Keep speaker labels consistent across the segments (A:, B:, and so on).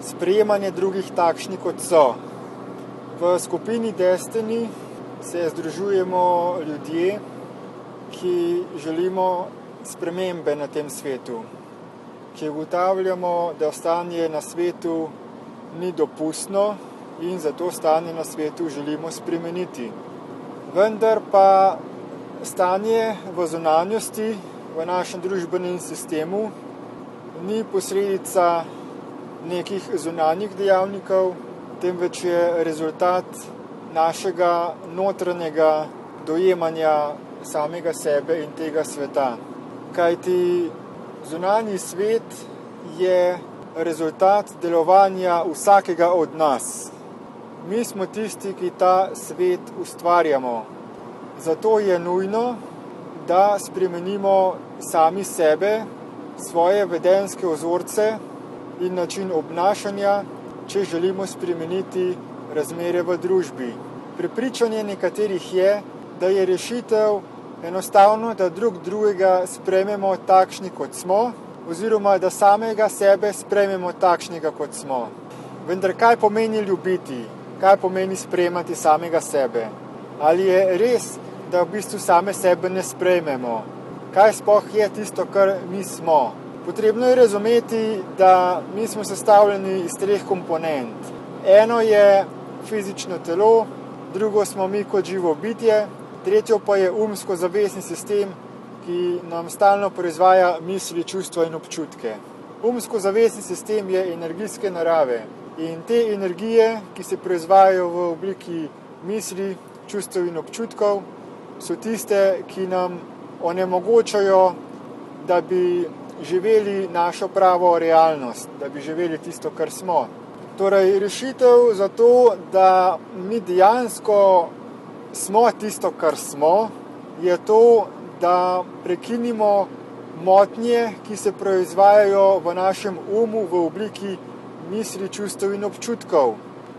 A: sprejemanje drugih takšni, kot so. V skupini Destiny se združujemo ljudje, ki želimo spremembe na tem svetu, ki ugotavljamo, da stanje na svetu ni dopustno in zato stanje na svetu želimo spremeniti. Vendar pa stanje v zunanjosti, v našem družbenem sistemu, ni posledica nekih zunanjih dejavnikov, temveč je rezultat našega notranjega dojemanja samega sebe in tega sveta. Kajti zunanji svet je rezultat delovanja vsakega od nas. Mi smo tisti, ki ta svet ustvarjamo. Zato je nujno, da spremenimo sami sebe, svoje vedenjske vzorce in način obnašanja, če želimo spremeniti razmere v družbi. Prepričanje nekaterih je, da je rešitev enostavno, da drug drugega sprejmemo takšni, kot smo, oziroma da samega sebe sprejmemo takšnega, kot smo. Vendar kaj pomeni ljubiti? Kaj pomeni sprejemati samega sebe? Ali je res, da v bistvu same sebe ne sprejmemo? Kaj sploh je tisto, kar mi smo? Potrebno je razumeti, da mi smo sestavljeni iz 3 komponent. Eno je fizično telo, drugo smo mi kot živo bitje, tretjo pa je umsko-zavestni sistem, ki nam stalno proizvaja misli, čustva in občutke. Umsko-zavestni sistem je energijske narave in te energije, ki se proizvajajo v obliki misli, čustev in občutkov, so tiste, ki nam onemogočajo, da bi živeli našo pravo realnost, da bi živeli tisto, kar smo. Torej, rešitev za to, da mi dejansko smo tisto, kar smo, je to, da prekinimo motnje, ki se proizvajajo v našem umu v obliki misli, čustev in občutkov.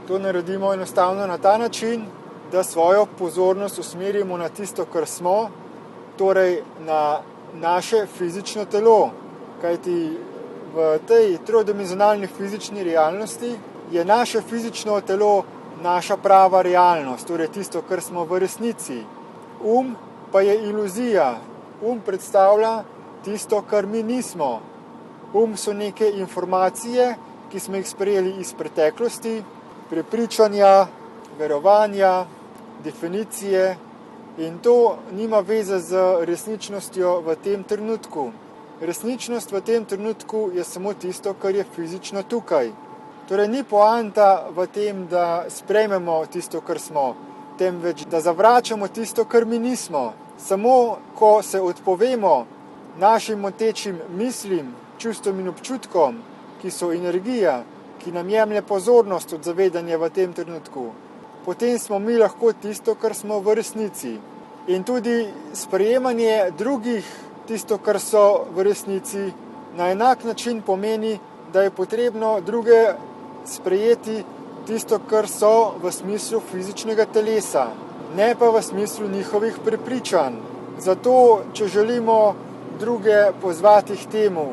A: To naredimo enostavno na ta način, da svojo pozornost usmerimo na tisto, kar smo, torej na naše fizično telo. Kajti v tej trodimenzionalni fizični realnosti je naše fizično telo naša prava realnost, torej tisto, kar smo v resnici. Pa je iluzija. Predstavlja tisto, kar mi nismo. So neke informacije, ki smo jih sprejeli iz preteklosti, prepričanja, verovanja, definicije in to nima veze z resničnostjo v tem trenutku. Resničnost v tem trenutku je samo tisto, kar je fizično tukaj. Torej ni poanta v tem, da sprejmemo tisto, kar smo, temveč da zavračamo tisto, kar mi nismo. Samo ko se odpovemo našim motečim mislim, čustvom in občutkom, ki so energija, ki nam jemlje pozornost od zavedanja v tem trenutku, potem smo mi lahko tisto, kar smo v resnici. In tudi sprejemanje drugih, tisto, kar so v resnici, na enak način pomeni, da je potrebno druge sprejeti tisto, kar so v smislu fizičnega telesa, ne pa v smislu njihovih prepričanj. Zato, če želimo druge pozvati k temu,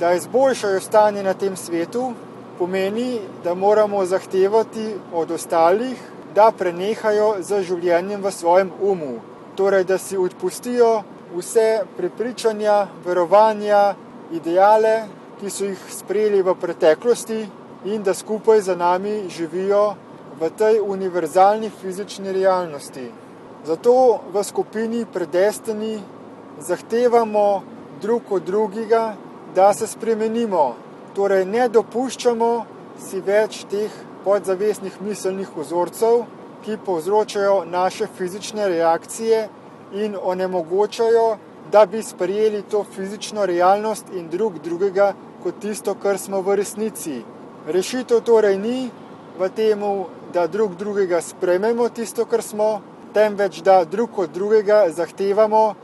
A: da izboljšajo stanje na tem svetu, pomeni, da moramo zahtevati od ostalih, da prenehajo z življenjem v svojem umu. Torej, da si odpustijo vse prepričanja, verovanja, ideale, ki so jih sprejeli v preteklosti in da skupaj za nami živijo v tej univerzalni fizični realnosti. Zato v skupini Predestini zahtevamo drug od drugega, da se spremenimo. Torej ne dopuščamo si več teh podzavestnih miselnih vzorcev, ki povzročajo naše fizične reakcije in onemogočajo, da bi sprejeli to fizično realnost in drug drugega kot tisto, kar smo v resnici. Rešitev torej ni v temu, da drug drugega sprejmemo tisto, kar smo, temveč da drug od drugega zahtevamo,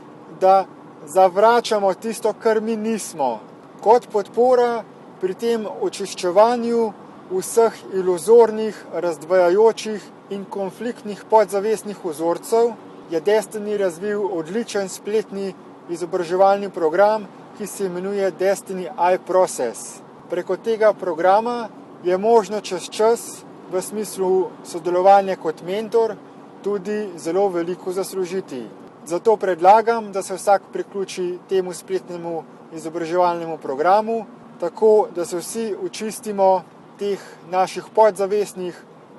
A: da zavračamo tisto, kar mi nismo. Kot podpora pri tem očiščevanju vseh iluzornih, razdvajajočih in konfliktnih podzavestnih vzorcev je Destiny razvil odličen spletni izobraževalni program, ki se imenuje Destiny iProcess. Preko tega programa je možno čez čas v smislu sodelovanja kot mentor tudi zelo veliko zaslužiti. Zato predlagam, da se vsak priključi temu spletnemu izobraževalnemu programu, tako da se vsi očistimo teh naših podzavestnih,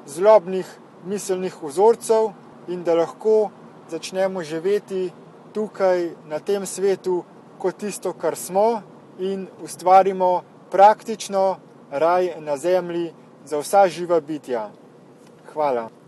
A: zlobnih, miselnih vzorcev in da lahko začnemo živeti tukaj na tem svetu kot tisto, kar smo in ustvarimo praktično raj na zemlji za vsa živa bitja. Hvala.